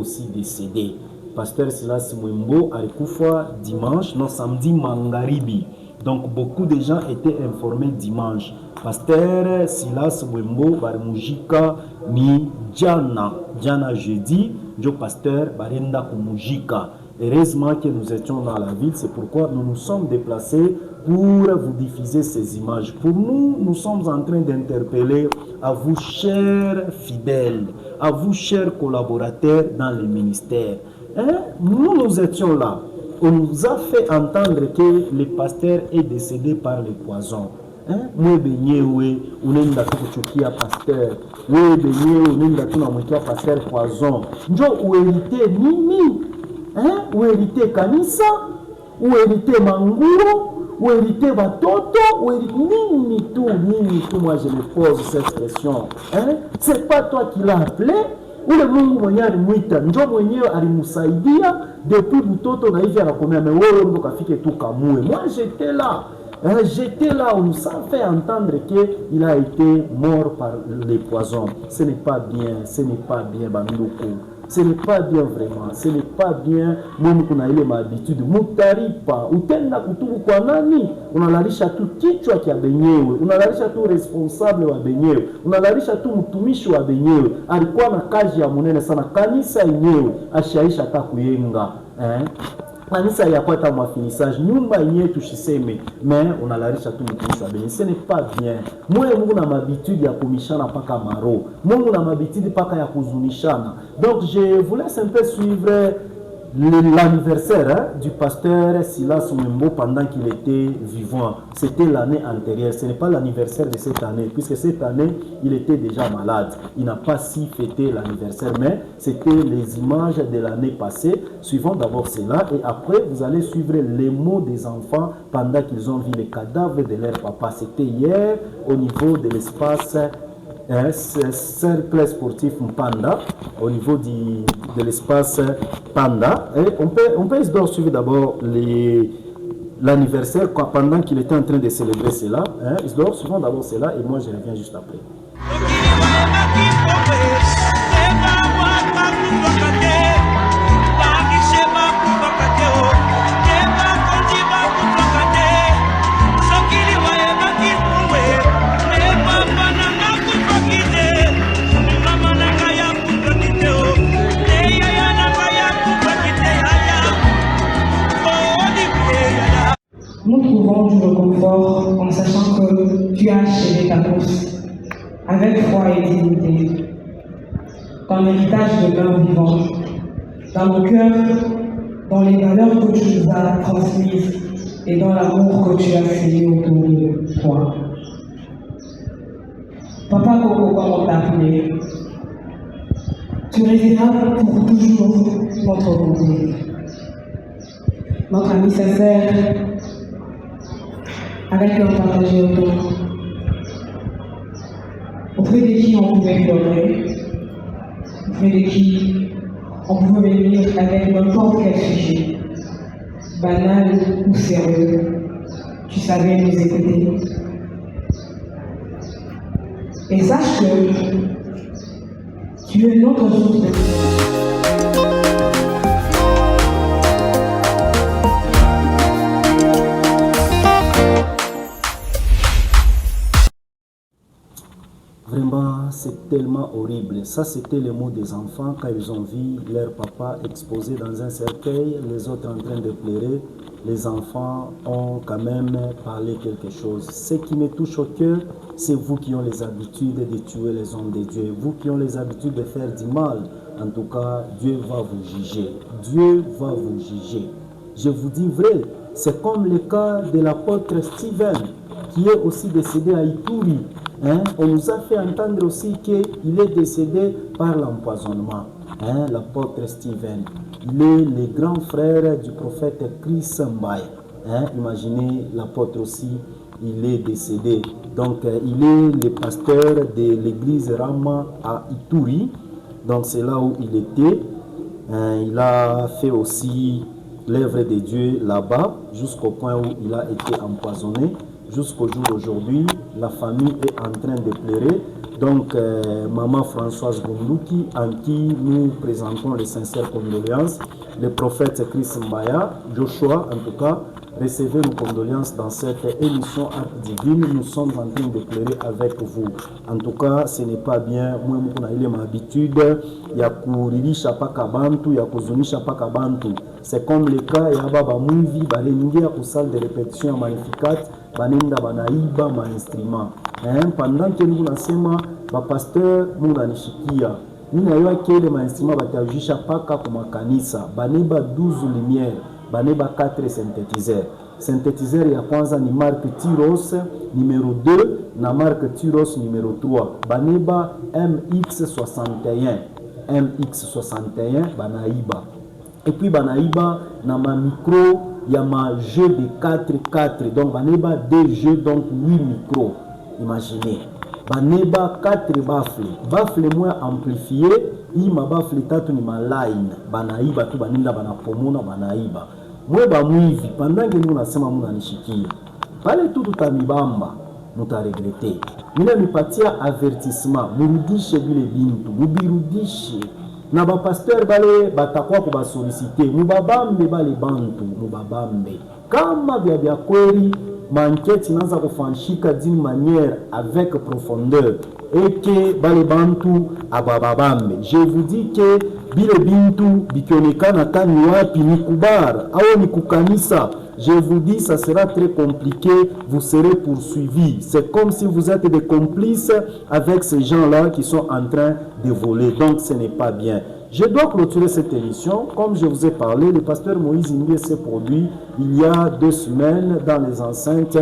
aussi décédé. Pasteur Silas Mwembo alikufa dimanche, non samedi Mangaribi. Donc beaucoup de gens étaient informés dimanche. Pasteur Silas Mwembo barimujika ni jana jeudi, jo pasteur barenda kumujika. Heureusement que nous étions dans la ville, c'est pourquoi nous nous sommes déplacés pour vous diffuser ces images. Pour nous, nous sommes en train d'interpeller à vous, chers fidèles, à vous, chers collaborateurs dans les ministères. Nous étions là. On nous a fait entendre que le pasteur est décédé par le poison. Mwe benyewe unaenda tu kuchukia pasteur, wewe benyewe unaenda tu namwekea pasteur poison. Njo uelite nini? Uelite kanisa, uelite manguo, uelite watoto, uelite nini tu. Moi je me pose cette question. C'est pas toi qui l'as appelé. Ule Mungu mwenyewe alimwita, njo mwenyewe alimsaidia depuis mtoto na hivi anakomea wewe ndo kafike tu kamue. Moi j'étais là. On nous a fait entendre qu'il a été mort par les poisons. Ce n'est pas bien, Bandoko. Ce n'est pas bien vraiment, ce n'est pas bien. Mungu kuna ile mahabitude mutaripa utenda kutubu kwa nani, unalalisha tu kichwa kia benyewe, unalalisha tu responsable wa benyewe, unalalisha tu mtumishi wa benyewe. Alikuwa na kazi ya munene sana, kanisa yenyewe ashaisha hata kuyenga kanisa ya kwata mafinisage nyumba yenyewe tushiseme, mais unalarisha tu mtumishi wa benyewe. Ce n'est pas bien. Mungu na mabitude ya kumishana paka maro, Mungu na mabitude paka ya kuzunishana. Donc je vous laisse un peu suivre l'anniversaire du pasteur Silas Mwembo pendant qu'il était vivant. C'était l'année antérieure, ce n'est pas l'anniversaire de cette année, puisque cette année, il était déjà malade. Il n'a pas si fêté l'anniversaire, mais c'était les images de l'année passée. Suivons d'abord cela, et après, vous allez suivre les mots des enfants pendant qu'ils ont vu les cadavres de leur papa. C'était hier, au niveau de l'espace cercle sportif Mpanda, au niveau de l'espace Panda. Et on peut suivre d'abord l'anniversaire pendant qu'il était en train de célébrer cela. Isidore, suivons d'abord cela et moi je reviens juste après. Nous trouvons du réconfort en sachant que tu as achevé ta course avec foi et dignité. Ton héritage demeure vivant dans nos cœurs, dans les valeurs que tu nous as transmises et dans l'amour que tu as sémé autour de toi. Papa Coco, comme on t'a appelé, tu résideras pour toujours notre côté. Notre ami sincère, avec leur partagé autour, auprès de qui on pouvait pleurer, auprès de qui on pouvait venir avec n'importe quel sujet, banal ou sérieux, tu savais nous écouter. Et sache que tu es notre source de Vraiment, c'est tellement horrible. Ça, c'était les mots des enfants quand ils ont vu leur papa exposé dans un cercueil, les autres en train de pleurer. Les enfants ont quand même parlé quelque chose. Ce qui me touche au cœur, c'est vous qui ont les habitudes de tuer les hommes de Dieu. Vous qui ont les habitudes de faire du mal. En tout cas, Dieu va vous juger. Dieu va vous juger. Je vous dis vrai, c'est comme le cas de l'apôtre Stephen, qui est aussi décédé à Ituri. On nous a fait entendre aussi qu'il est décédé par l'empoisonnement. L'apôtre Stephen, il est le grand frère du prophète Chris Mbaye. Imaginez, l'apôtre aussi, il est décédé. Donc, il est le pasteur de l'église Rama à Ituri. Donc, c'est là où il était. Il a fait aussi l'œuvre de Dieu là-bas, jusqu'au point où il a été empoisonné. Jusqu'au jour d'aujourd'hui, la famille est en train de pleurer. donc Maman Françoise Gondouki, en qui nous présentons les sincères condoléances, le prophète Chris Mbaya, Joshua en tout cas, recevez nos condoléances dans cette émission Art Divine. Nous sommes en train d'éclairer avec vous. En tout cas, ce n'est pas bien. Moi, j'ai l'habitude, il y a kuririsha paka bantu, il y a kuzunisha paka bantu. C'est comme le cas, il y a baba movie, bareningia ku salle de répétition magnificat, banenda banaiba ma instrument. Pendant que nous nasema, ba pasteur munanishikia. Nina yoa kele ma instrument batajisha paka kuma kanisa, baneba 12 lumières. Baneba 4 synthétiseurs. Synthétiseur ya kwanza ni marque Tyros numéro 2 na marque Tyros numéro 3. Baneba MX61. MX61 banaiba. Et puis banaiba na ma micro ya ma jeu de 4-4. Donc baneba 2 jeux donc 8 micros. Imaginez. Baneba 4 baffles. Baffle moins amplifié. Ima baffle tatu ni ma line. Banaiba tu baninda banapomona banaiba. Mweba mwivi, pendant que nous nasema muna nishikia. Pale tu tutamibamba, mutaregrete. Mina nipatia avertissement, murudishe bile bintu, mubirudishe. Na ba pasteur bale batakwa kuba solicite, mubabambe bale bantu, mubabambe. Kama vya kweli, manketi inaanza kufanshika d'une manière avec profondeur. Et que bale bantu abababambe. Je vous dis que bile bintu bikionekana kani wapi ni kubar au ni kukanisa, je vous dis ça sera très compliqué, vous serez poursuivis. C'est comme si vous êtes des complices avec ces gens-là qui sont en train de voler. Donc ce n'est pas bien. Je dois clôturer cette émission. Comme je vous ai parlé, le pasteur Moïse Imbie s'est produit il y a 2 semaines dans les enceintes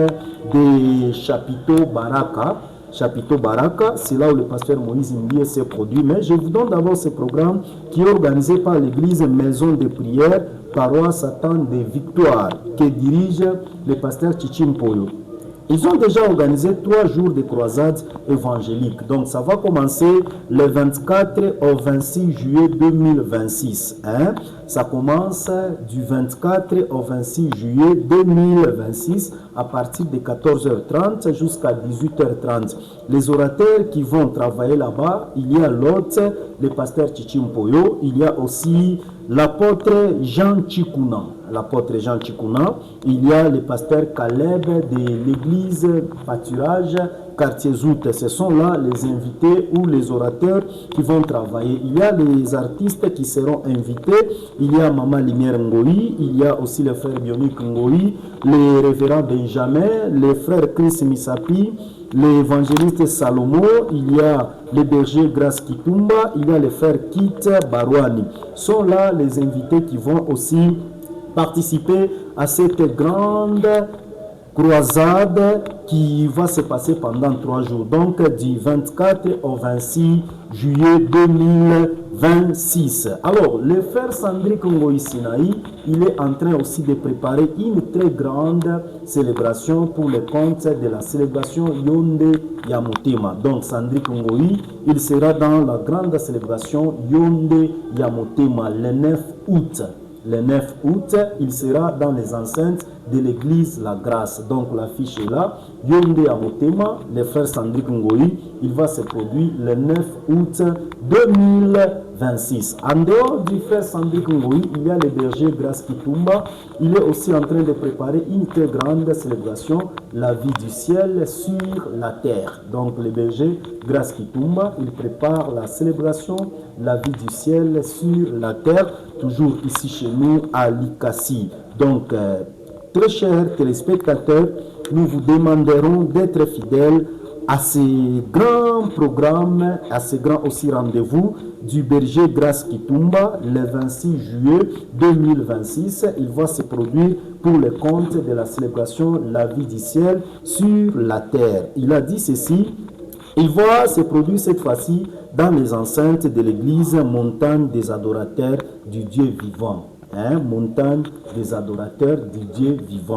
des chapiteaux Baraka. Chapiteau Baraka, c'est là où le pasteur Moïse Imbie s'est produit. Mais je vous donne d'abord ce programme qui est organisé par l'église Maison de Prière, paroisse Satan de Victoire, que dirige le pasteur Chichim Poyo. Ils ont déjà organisé 3 jours de croisade évangélique. Donc ça va commencer le 24 au 26 juillet 2026. Ça commence du 24 au 26 juillet 2026 à partir de 14h30 jusqu'à 18h30. Les orateurs qui vont travailler là-bas, il y a l'hôte, le pasteur Chichimpoyo, il y a aussi l'apôtre Jean Chikuna. L'apôtre Jean Chikuna, il y a le pasteur Caleb de l'église Pâturage, quartier Zout. Ce sont là les invités ou les orateurs qui vont travailler. Il y a les artistes qui seront invités. Il y a Maman Lumière Ngoï, il y a aussi le frère Bionique Ngoï, les révérends Benjamin, les frères Chris Misapi, l'évangéliste Salomo, il y a le berger Grace Kitumba, il y a les frères Kit Barouani. Sont là les invités qui vont aussi participer à cette grande croisade qui va se passer pendant 3 jours, donc du 24 au 26 juillet 2026. Alors, le frère Sandrick Ngoï Sinaï, il est en train aussi de préparer une très grande célébration pour le compte de la célébration Yonde Yamotema. Donc, Sandrick Ngoï, il sera dans la grande célébration Yonde Yamotema le 9 août. Le 9 août, il sera dans les enceintes de l'église La Grâce. Donc l'affiche est là. Yonde Amotema, le frère Sandrick Ngoï, il va se produire le 9 août 2026. En dehors du frère Sandrick Ngoï, il y a le berger Grace Kitumba. Il est aussi en train de préparer une très grande célébration, la vie du ciel sur la terre. Donc le berger Grace Kitumba, il prépare la célébration, la vie du ciel sur la terre, toujours ici chez nous à Likasi. Donc, très chers téléspectateurs, nous vous demanderons d'être fidèles à ces grands programmes, à ces grands aussi rendez-vous du berger Grace Kitumba le 26 juillet 2026. Il va se produire pour le compte de la célébration La vie du ciel sur la terre. Il a dit ceci, il va se produire cette fois-ci dans les enceintes de l'église Montagne des Adorateurs du Dieu vivant. Montagne des Adorateurs du Dieu vivant.